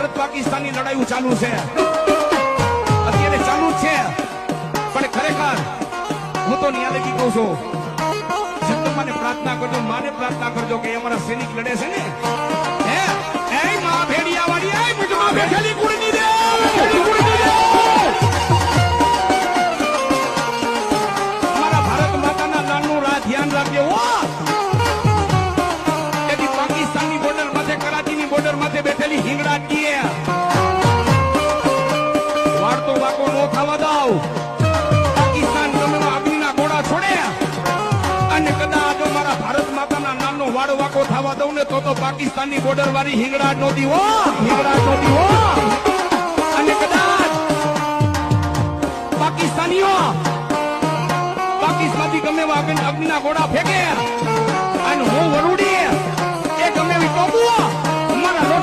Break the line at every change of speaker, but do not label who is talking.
ભારત પાકિસ્તાનની લડાઈ ચાલુ છે, અત્યારે ચાલુ જ છે. પણ ખરેખર હું તો નિયાલકી કહું છું, જગદંબાને પ્રાર્થના કરજો, માને પ્રાર્થના કરજો કે અમારા સૈનિક લડે છે ને, હે એ માં ભેડિયા વાળી એ મુજમાં બેઠેલી કુળની દે, અમારા ભારત માતાના નામનું ધ્યાન રાખજો. એથી પાકિસ્તાનની બોર્ડર માથે, કરાચીની બોર્ડર માથે બેઠેલી હિંગડા દીએ વાર્તો વાકો નો થવા દઉં. પાકિસ્તાન તમે અગ્નિના ગોળા છોડે અને કદાચ જો મારા ભારત માતાના નામનો વાળો વાકો થવા દઉં ને તો પાકિસ્તાનની બોર્ડર વાળી હિંગડા નો દીવો, હિંગડા નો દીવો. અને કદાચ પાકિસ્તાનીઓ પાકિસ્તાનથી ગમે એવા અગ્નિના ગોળા ફેંકે અને હું વરુડી એ ગમે એવી ટોપુઓ